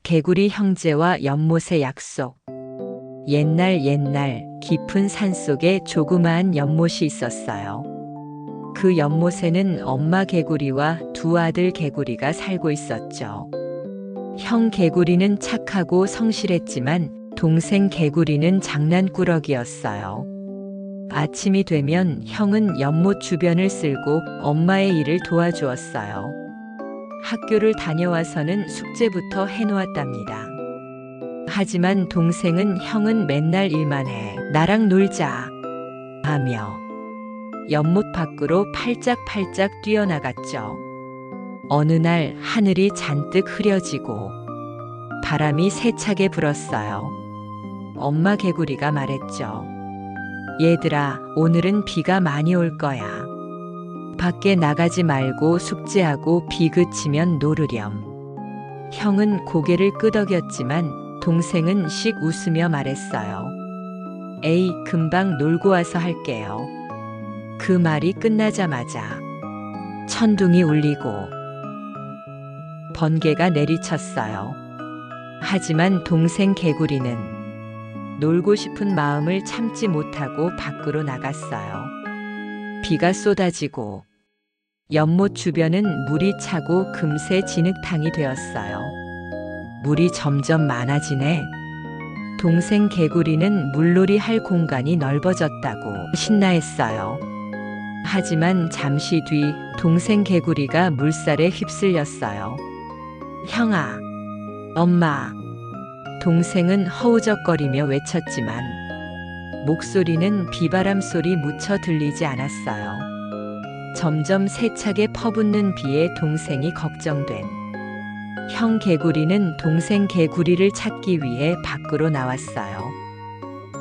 개구리 형제와 연못의 약속. 옛날 깊은 산속에 조그마한 연못이 있었어요. 그 연못에는 엄마 개구리와 두 아들 개구리가 살고 있었죠. 형 개구리는 착하고 성실했지만 동생 개구리는 장난꾸러기였어요. 아침이 되면 형은 연못 주변을 쓸고 엄마의 일을 도와주었어요. 학교를 다녀와서는 숙제부터 해놓았답니다. 하지만 동생은 형은 맨날 일만 해. 나랑 놀자. 하며 연못 밖으로 팔짝팔짝 뛰어나갔죠. 어느 날 하늘이 잔뜩 흐려지고 바람이 세차게 불었어요. 엄마 개구리가 말했죠. 얘들아, 오늘은 비가 많이 올 거야. 밖에 나가지 말고 숙제하고 비 그치면 놀으렴. 형은 고개를 끄덕였지만 동생은 씩 웃으며 말했어요. 에이, 금방 놀고 와서 할게요. 그 말이 끝나자마자 천둥이 울리고 번개가 내리쳤어요. 하지만 동생 개구리는 놀고 싶은 마음을 참지 못하고 밖으로 나갔어요. 비가 쏟아지고 연못 주변은 물이 차고 금세 진흙탕이 되었어요. 물이 점점 많아지네. 동생 개구리는 물놀이 할 공간이 넓어졌다고 신나했어요. 하지만 잠시 뒤 동생 개구리가 물살에 휩쓸렸어요. 형아, 엄마. 동생은 허우적거리며 외쳤지만 목소리는 비바람 소리 묻혀 들리지 않았어요. 점점 세차게 퍼붓는 비에 동생이 걱정된 형 개구리는 동생 개구리를 찾기 위해 밖으로 나왔어요.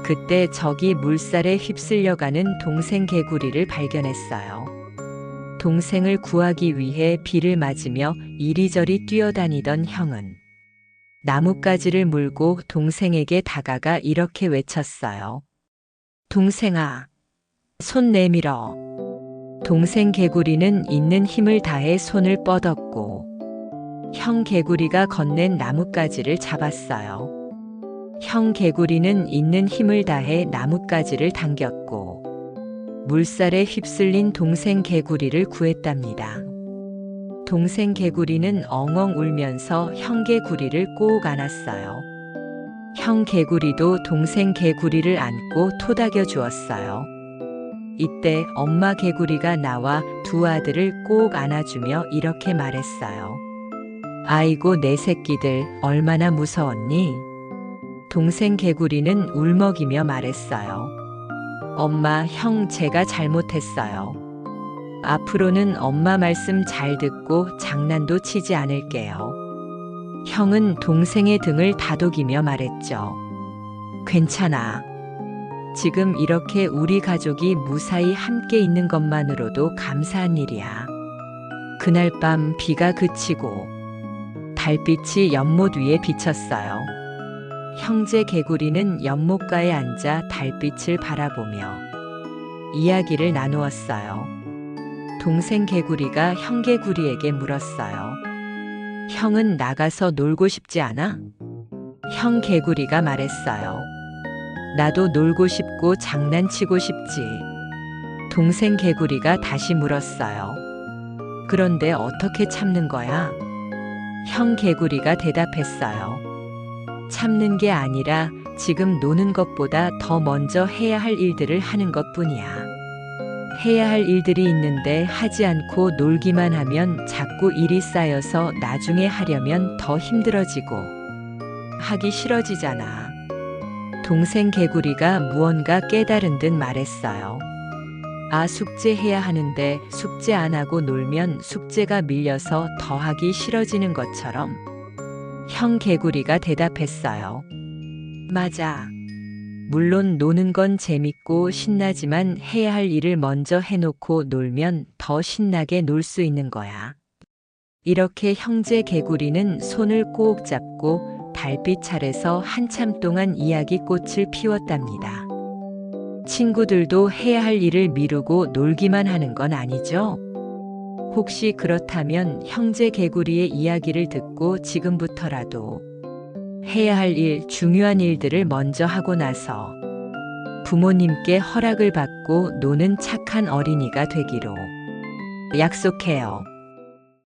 그때 저기 물살에 휩쓸려가는 동생 개구리를 발견했어요. 동생을 구하기 위해 비를 맞으며 이리저리 뛰어다니던 형은 나뭇가지를 물고 동생에게 다가가 이렇게 외쳤어요. 동생아, 손 내밀어. 동생 개구리는 있는 힘을 다해 손을 뻗었고 형 개구리가 건넨 나뭇가지를 잡았어요. 형 개구리는 있는 힘을 다해 나뭇가지를 당겼고 물살에 휩쓸린 동생 개구리를 구했답니다. 동생 개구리는 엉엉 울면서 형 개구리를 꼭 안았어요. 형 개구리도 동생 개구리를 안고 토닥여 주었어요. 이때 엄마 개구리가 나와 두 아들을 꼭 안아주며 이렇게 말했어요. 아이고, 내 새끼들 얼마나 무서웠니? 동생 개구리는 울먹이며 말했어요. 엄마, 형, 제가 잘못했어요. 앞으로는 엄마 말씀 잘 듣고 장난도 치지 않을게요. 형은 동생의 등을 다독이며 말했죠. 괜찮아. 지금 이렇게 우리 가족이 무사히 함께 있는 것만으로도 감사한 일이야. 그날 밤 비가 그치고 달빛이 연못 위에 비쳤어요. 형제 개구리는 연못가에 앉아 달빛을 바라보며 이야기를 나누었어요. 동생 개구리가 형 개구리에게 물었어요. 형은 나가서 놀고 싶지 않아? 형 개구리가 말했어요. 나도 놀고 싶고 장난치고 싶지. 동생 개구리가 다시 물었어요. 그런데 어떻게 참는 거야? 형 개구리가 대답했어요. 참는 게 아니라 지금 노는 것보다 더 먼저 해야 할 일들을 하는 것뿐이야. 해야 할 일들이 있는데 하지 않고 놀기만 하면 자꾸 일이 쌓여서 나중에 하려면 더 힘들어지고 하기 싫어지잖아. 동생 개구리가 무언가 깨달은 듯 말했어요. 아, 숙제해야 하는데 숙제 안 하고 놀면 숙제가 밀려서 더 하기 싫어지는 것처럼. 형 개구리가 대답했어요. 맞아. 물론 노는 건 재밌고 신나지만 해야 할 일을 먼저 해놓고 놀면 더 신나게 놀 수 있는 거야. 이렇게 형제 개구리는 손을 꼭 잡고 달빛 아래서 한참 동안 이야기꽃을 피웠답니다. 친구들도 해야 할 일을 미루고 놀기만 하는 건 아니죠? 혹시 그렇다면 형제 개구리의 이야기를 듣고 지금부터라도 해야 할 일, 중요한 일들을 먼저 하고 나서 부모님께 허락을 받고 노는 착한 어린이가 되기로 약속해요.